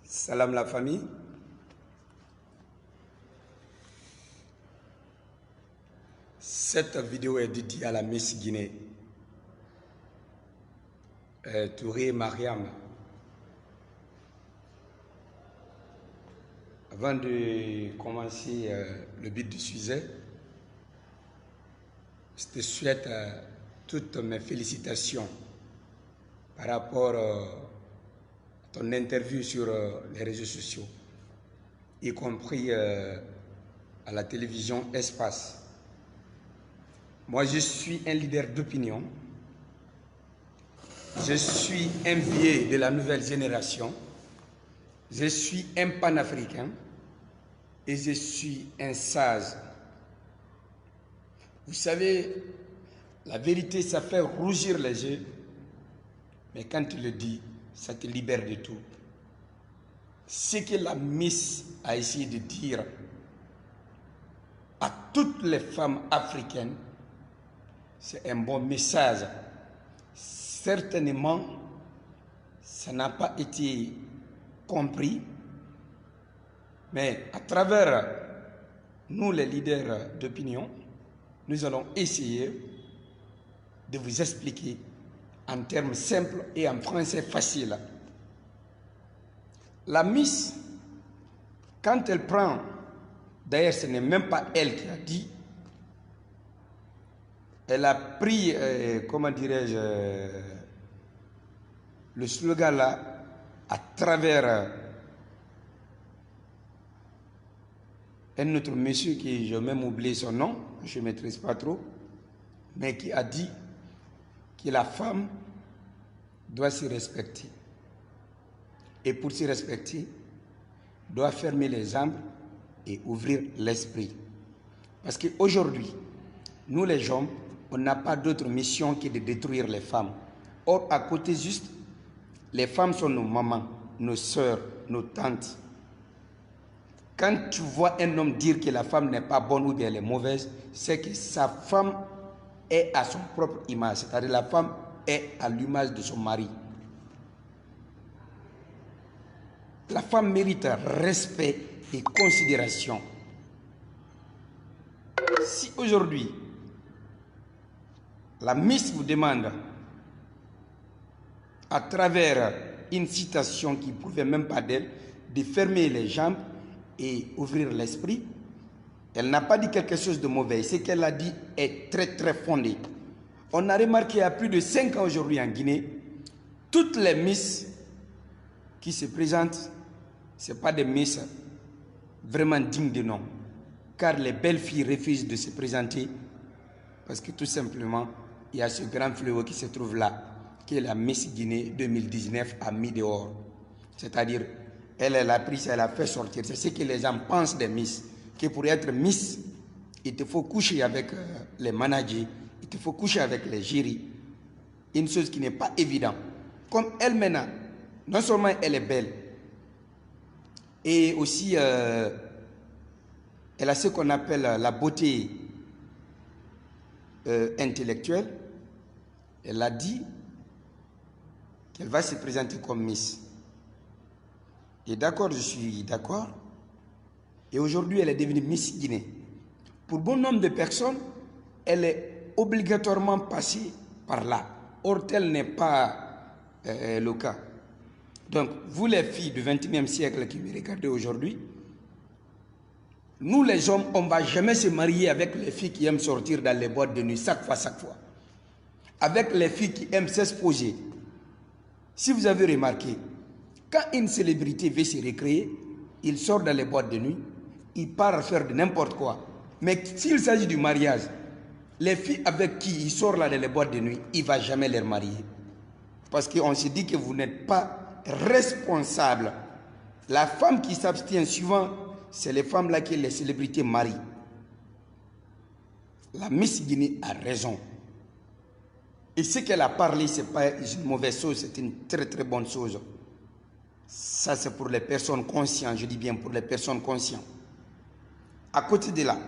Salam la famille. Cette vidéo est dédiée à la Miss Guinée, Touré Mariam. Avant de commencer le but du sujet, je te souhaite toutes mes félicitations par rapport à ton interview sur les réseaux sociaux, y compris à la télévision Espace. Moi, je suis un leader d'opinion. Je suis un vieux de la nouvelle génération. Je suis un panafricain et je suis un sage. Vous savez, la vérité, ça fait rougir les yeux, mais quand tu le dis, ça te libère de tout. Ce que la Miss a essayé de dire à toutes les femmes africaines, c'est un bon message. Certainement, ça n'a pas été compris, mais à travers nous, les leaders d'opinion, nous allons essayer de vous expliquer en termes simples et en français facile. La Miss, quand elle prend, d'ailleurs ce n'est même pas elle qui a dit, elle a pris, comment dirais-je, le slogan là, à travers un autre monsieur qui, je vais même oublier son nom, je ne maîtrise pas trop, mais qui a dit que la femme doit se respecter. Et pour se respecter, doit fermer les jambes et ouvrir l'esprit. Parce qu'aujourd'hui, nous les hommes, on n'a pas d'autre mission que de détruire les femmes. Or, à côté juste, les femmes sont nos mamans, nos sœurs, nos tantes. Quand tu vois un homme dire que la femme n'est pas bonne ou bien elle est mauvaise, c'est que sa femme est à son propre image. C'est-à-dire la femme est à l'image de son mari. La femme mérite respect et considération. Si aujourd'hui, la Miss vous demande, à travers une citation qui ne prouvait même pas d'elle, de fermer les jambes et ouvrir l'esprit, elle n'a pas dit quelque chose de mauvais. Ce qu'elle a dit est très très fondé. On a remarqué il y a plus de 5 ans aujourd'hui en Guinée, toutes les Miss qui se présentent, ce ne sont pas des Miss vraiment dignes de nom. Car les belles filles refusent de se présenter parce que tout simplement, il y a ce grand fléau qui se trouve là, qui est la Miss Guinée 2019 a mis dehors. C'est-à-dire, elle a pris ça, elle a fait sortir. C'est ce que les gens pensent des Miss. Que pour être Miss, il te faut coucher avec les managers, il te faut coucher avec les jurys. Une chose qui n'est pas évidente. Comme elle maintenant, non seulement elle est belle, et aussi elle a ce qu'on appelle la beauté intellectuelle. Elle a dit qu'elle va se présenter comme Miss. Et d'accord, je suis d'accord. Et aujourd'hui, elle est devenue Miss Guinée. Pour bon nombre de personnes, elle est obligatoirement passée par là. Or, tel n'est pas le cas. Donc, vous les filles du XXIe siècle qui me regardez aujourd'hui, nous les hommes, on ne va jamais se marier avec les filles qui aiment sortir dans les boîtes de nuit, chaque fois. Avec les filles qui aiment s'exposer. Si vous avez remarqué, quand une célébrité veut se recréer, il sort dans les boîtes de nuit, il part faire de n'importe quoi. Mais s'il s'agit du mariage, les filles avec qui il sort là dans les boîtes de nuit, il ne va jamais les marier. Parce qu'on se dit que vous n'êtes pas responsable. La femme qui s'abstient souvent, c'est les femmes là que les célébrités marient. La Miss Guinée a raison. Et ce qu'elle a parlé, ce n'est pas une mauvaise chose, c'est une très très bonne chose. Ça, c'est pour les personnes conscientes, je dis bien pour les personnes conscientes. À côté de là,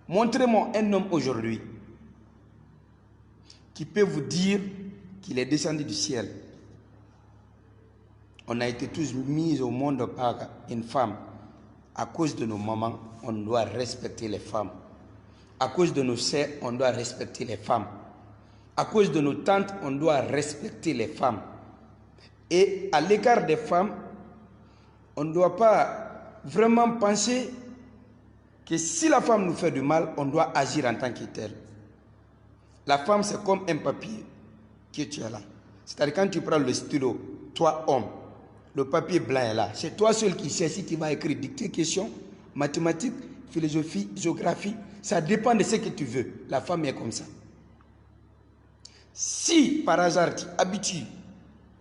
montrez-moi un homme aujourd'hui qui peut vous dire qu'il est descendu du ciel. On a été tous mis au monde par une femme. À cause de nos mamans, on doit respecter les femmes. À cause de nos sœurs, on doit respecter les femmes. À cause de nos tantes, on doit respecter les femmes. Et à l'égard des femmes, on ne doit pas vraiment penser que si la femme nous fait du mal, on doit agir en tant que telle. La femme, c'est comme un papier que tu as là. C'est-à-dire quand tu prends le stylo, toi homme, le papier blanc est là. C'est toi seul qui sais si tu vas écrire dictée, question, mathématiques, philosophie, géographie. Ça dépend de ce que tu veux. La femme est comme ça. Si par hasard tu habitues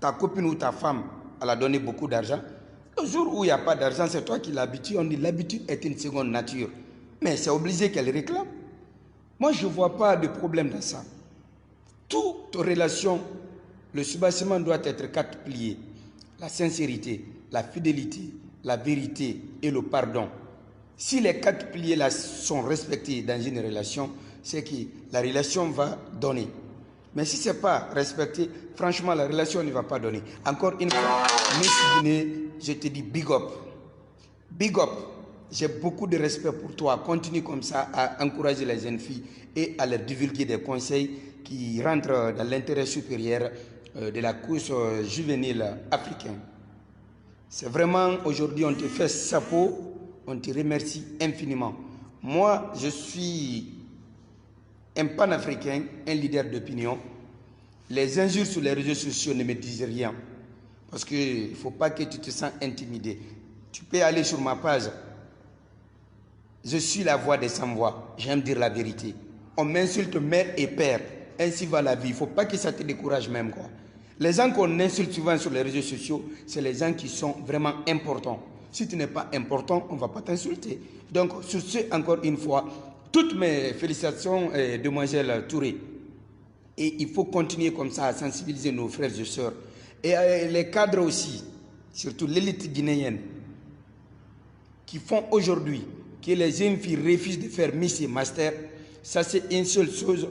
ta copine ou ta femme à la donner beaucoup d'argent, le jour où il n'y a pas d'argent, c'est toi qui l'habitue. On dit l'habitude est une seconde nature. Mais c'est obligé qu'elle réclame. Moi, je ne vois pas de problème dans ça. Toute relation, le soubassement doit être 4 piliers. La sincérité, la fidélité, la vérité et le pardon. Si les 4 piliers-là sont respectés dans une relation, c'est que la relation va donner. Mais si ce n'est pas respecté, franchement, la relation ne va pas donner. Encore une fois, Miss Guinée, je te dis big up. Big up. J'ai beaucoup de respect pour toi. Continue comme ça à encourager les jeunes filles et à leur divulguer des conseils qui rentrent dans l'intérêt supérieur de la course juvénile africaine. C'est vraiment, aujourd'hui, on te fait chapeau, on te remercie infiniment. Moi, je suis un panafricain, un leader d'opinion. Les injures sur les réseaux sociaux ne me disent rien. Parce qu'il ne faut pas que tu te sens intimidé. Tu peux aller sur ma page. Je suis la voix des sans-voix. J'aime dire la vérité. On m'insulte mère et père. Ainsi va la vie. Il ne faut pas que ça te décourage même, quoi. Les gens qu'on insulte souvent sur les réseaux sociaux, c'est les gens qui sont vraiment importants. Si tu n'es pas important, on ne va pas t'insulter. Donc, sur ce, encore une fois, toutes mes félicitations, demoiselle Touré. Et il faut continuer comme ça à sensibiliser nos frères et sœurs. Et les cadres aussi, surtout l'élite guinéenne, qui font aujourd'hui que les jeunes filles refusent de faire Miss et Master, ça c'est une seule chose,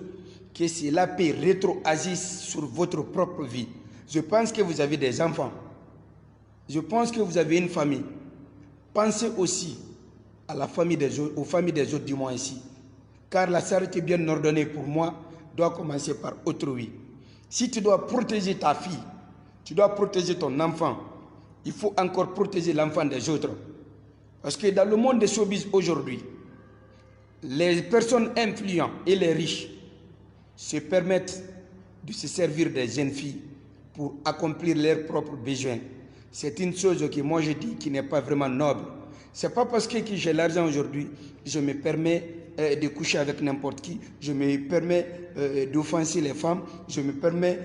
que c'est la paix rétroagir sur votre propre vie. Je pense que vous avez des enfants. Je pense que vous avez une famille. Pensez aussi à la famille des autres, aux familles des autres du moins ici. Car la charité bien ordonnée pour moi doit commencer par autrui. Si tu dois protéger ta fille, tu dois protéger ton enfant, il faut encore protéger l'enfant des autres. Parce que dans le monde des showbiz aujourd'hui, les personnes influentes et les riches se permettent de se servir des jeunes filles pour accomplir leurs propres besoins. C'est une chose que moi je dis qui n'est pas vraiment noble. Ce n'est pas parce que j'ai l'argent aujourd'hui, je me permets de coucher avec n'importe qui, je me permets d'offenser les femmes, je me permets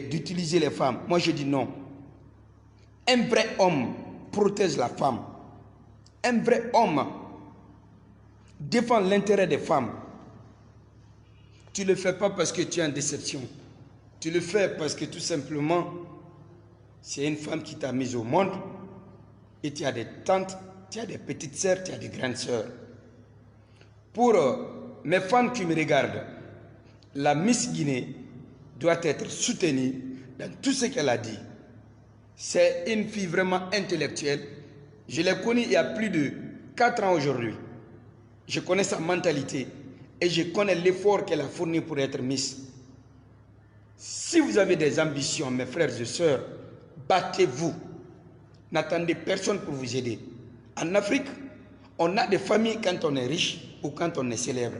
d'utiliser les femmes. Moi je dis non. Un vrai homme protège la femme. Un vrai homme défend l'intérêt des femmes. Tu ne le fais pas parce que tu es en déception. Tu le fais parce que tout simplement, c'est une femme qui t'a mise au monde et tu as des tantes, tu as des petites sœurs, tu as des grandes sœurs. Pour mes fans qui me regardent, la Miss Guinée doit être soutenue dans tout ce qu'elle a dit. C'est une fille vraiment intellectuelle. Je l'ai connue il y a plus de 4 ans aujourd'hui. Je connais sa mentalité et je connais l'effort qu'elle a fourni pour être Miss. Si vous avez des ambitions, mes frères et sœurs, battez-vous. N'attendez personne pour vous aider. En Afrique, on a des familles quand on est riche ou quand on est célèbre.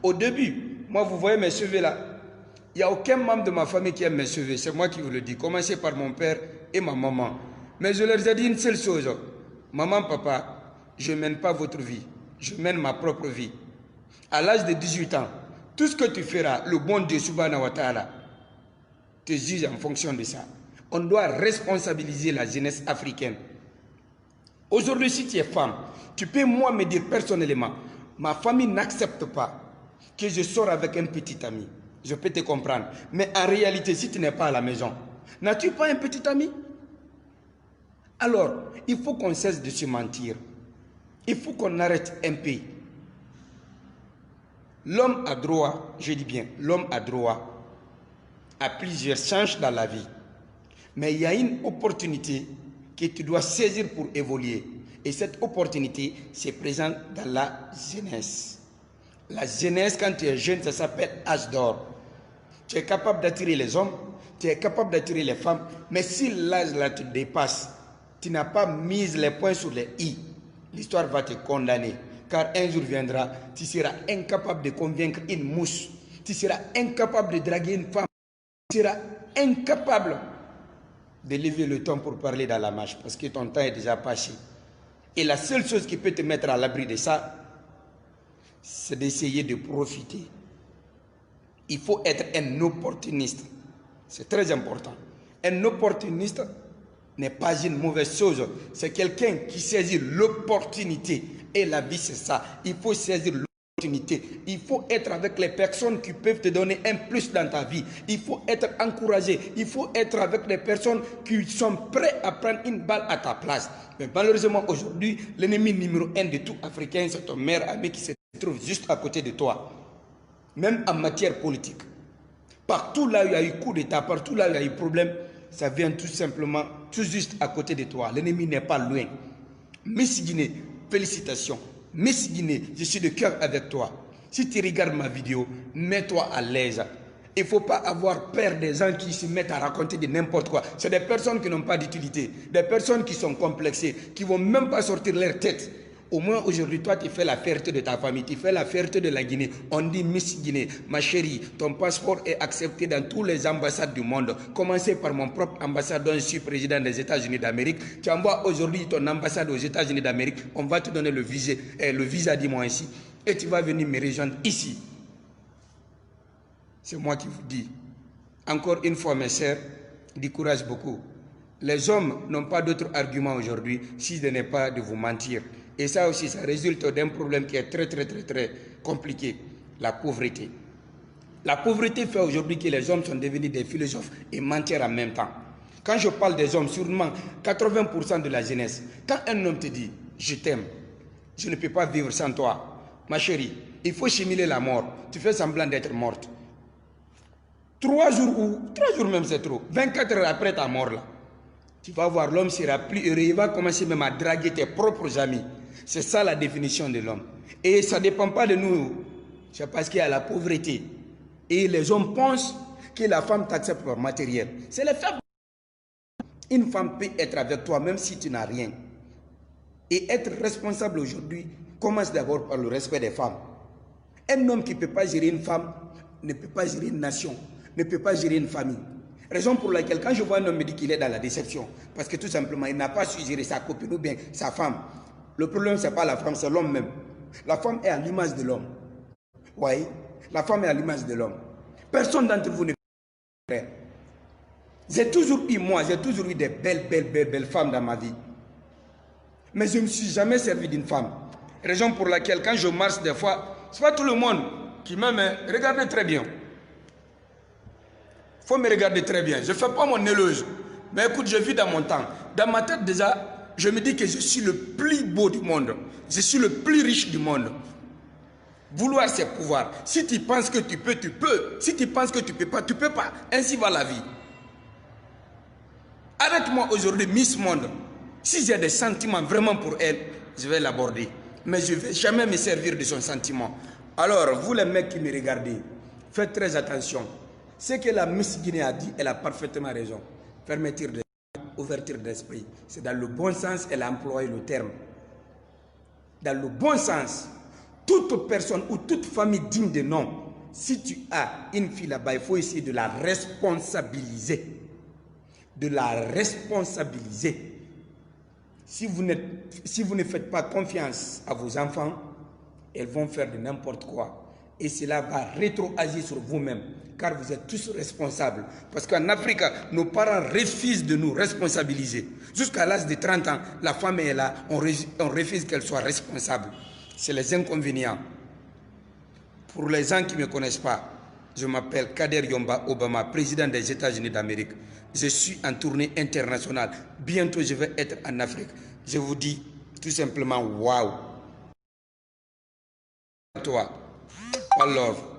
Au début, moi vous voyez mes cheveux là, il n'y a aucun membre de ma famille qui aime mes cheveux. C'est moi qui vous le dis. Commencez par mon père et ma maman. Mais je leur ai dit une seule chose. Maman, papa, je ne mène pas votre vie. Je mène ma propre vie. À l'âge de 18 ans, tout ce que tu feras, le bon Dieu subhanahu wa ta'ala te juge en fonction de ça. On doit responsabiliser la jeunesse africaine. Aujourd'hui, si tu es femme, tu peux moi me dire personnellement, ma famille n'accepte pas que je sors avec un petit ami. Je peux te comprendre. Mais en réalité, si tu n'es pas à la maison, n'as-tu pas un petit ami? Alors, il faut qu'on cesse de se mentir. Il faut qu'on arrête un peu. L'homme a droit, je dis bien, l'homme a droit à plusieurs chances dans la vie. Mais il y a une opportunité que tu dois saisir pour évoluer. Et cette opportunité se présente dans la jeunesse. La jeunesse, quand tu es jeune, ça s'appelle âge d'or. Tu es capable d'attirer les hommes, tu es capable d'attirer les femmes. Mais si l'âge là te dépasse, tu n'as pas mis les points sur les i, l'histoire va te condamner. Car un jour viendra, tu seras incapable de convaincre une mouche. Tu seras incapable de draguer une femme. Tu seras incapable de lever le temps pour parler dans la marche parce que ton temps est déjà passé. Et la seule chose qui peut te mettre à l'abri de ça, c'est d'essayer de profiter. Il faut être un opportuniste. C'est très important. Un opportuniste n'est pas une mauvaise chose. C'est quelqu'un qui saisit l'opportunité. Et la vie, c'est ça. Il faut saisir l'opportunité. Il faut être avec les personnes qui peuvent te donner un plus dans ta vie. Il faut être encouragé. Il faut être avec les personnes qui sont prêtes à prendre une balle à ta place. Mais malheureusement, aujourd'hui, l'ennemi numéro 1 de tout Africain, c'est ton meilleur ami qui se trouve juste à côté de toi. Même en matière politique. Partout là où il y a eu coup d'État, partout là où il y a eu problème, ça vient tout simplement, tout juste à côté de toi. L'ennemi n'est pas loin. Miss Guinée, félicitations. Miss Guinée, je suis de cœur avec toi. Si tu regardes ma vidéo, mets-toi à l'aise. Il ne faut pas avoir peur des gens qui se mettent à raconter de n'importe quoi. C'est des personnes qui n'ont pas d'utilité. Des personnes qui sont complexées, qui ne vont même pas sortir leur tête. Au moins aujourd'hui, toi, tu fais la fierté de ta famille, tu fais la fierté de la Guinée. On dit Miss Guinée, ma chérie, ton passeport est accepté dans toutes les ambassades du monde. Commencez par mon propre ambassade dont je suis président des États-Unis d'Amérique. Tu envoies aujourd'hui ton ambassade aux États-Unis d'Amérique. On va te donner le visa, dis-moi ainsi. Et tu vas venir me rejoindre ici. C'est moi qui vous dis. Encore une fois, mes sœurs, du courage beaucoup. Les hommes n'ont pas d'autre argument aujourd'hui si ce n'est pas de vous mentir. Et ça aussi, ça résulte d'un problème qui est très compliqué, la pauvreté. La pauvreté fait aujourd'hui que les hommes sont devenus des philosophes et mentir en même temps. Quand je parle des hommes, sûrement 80% de la jeunesse, quand un homme te dit « je t'aime, je ne peux pas vivre sans toi », ma chérie, il faut cheminer la mort, tu fais semblant d'être morte. 3 jours même c'est trop, 24 heures après ta mort là, tu vas voir l'homme sera plus heureux, il va commencer même à draguer tes propres amis. C'est ça la définition de l'homme. Et ça ne dépend pas de nous. C'est parce qu'il y a la pauvreté. Et les hommes pensent que la femme t'accepte par matériel. C'est les femmes. Une femme peut être avec toi même si tu n'as rien. Et être responsable aujourd'hui commence d'abord par le respect des femmes. Un homme qui ne peut pas gérer une femme ne peut pas gérer une nation, ne peut pas gérer une famille. Raison pour laquelle quand je vois un homme me dit qu'il est dans la déception, parce que tout simplement il n'a pas su gérer sa copine ou bien sa femme. Le problème, ce n'est pas la femme, c'est l'homme même. La femme est à l'image de l'homme. Oui, la femme est à l'image de l'homme. Personne d'entre vous ne peut faire. J'ai toujours eu des belles femmes dans ma vie. Mais je ne me suis jamais servi d'une femme. Raison pour laquelle quand je marche des fois, ce n'est pas tout le monde qui m'aime. Regardez très bien. Il faut me regarder très bien. Je ne fais pas mon éloge. Mais écoute, je vis dans mon temps. Dans ma tête déjà, je me dis que je suis le plus beau du monde. Je suis le plus riche du monde. Vouloir, c'est pouvoir. Si tu penses que tu peux, tu peux. Si tu penses que tu ne peux pas, tu ne peux pas. Ainsi va la vie. Arrête-moi aujourd'hui, Miss Monde. Si j'ai des sentiments vraiment pour elle, je vais l'aborder. Mais je ne vais jamais me servir de son sentiment. Alors, vous les mecs qui me regardez, faites très attention. Ce que la Miss Guinée a dit, elle a parfaitement raison. Fermeture de ouverture d'esprit. C'est dans le bon sens, elle a employé le terme. Dans le bon sens, toute personne ou toute famille digne de nom, si tu as une fille là-bas, il faut essayer de la responsabiliser. De la responsabiliser. Si vous ne faites pas confiance à vos enfants, elles vont faire de n'importe quoi. Et cela va rétroagir sur vous-même, car vous êtes tous responsables. Parce qu'en Afrique, nos parents refusent de nous responsabiliser. Jusqu'à l'âge de 30 ans, la femme est là, on refuse qu'elle soit responsable. C'est les inconvénients. Pour les gens qui ne me connaissent pas, je m'appelle Kader Yomba Obama, président des États-Unis d'Amérique. Je suis en tournée internationale. Bientôt, je vais être en Afrique. Je vous dis tout simplement, waouh! Toi, I love.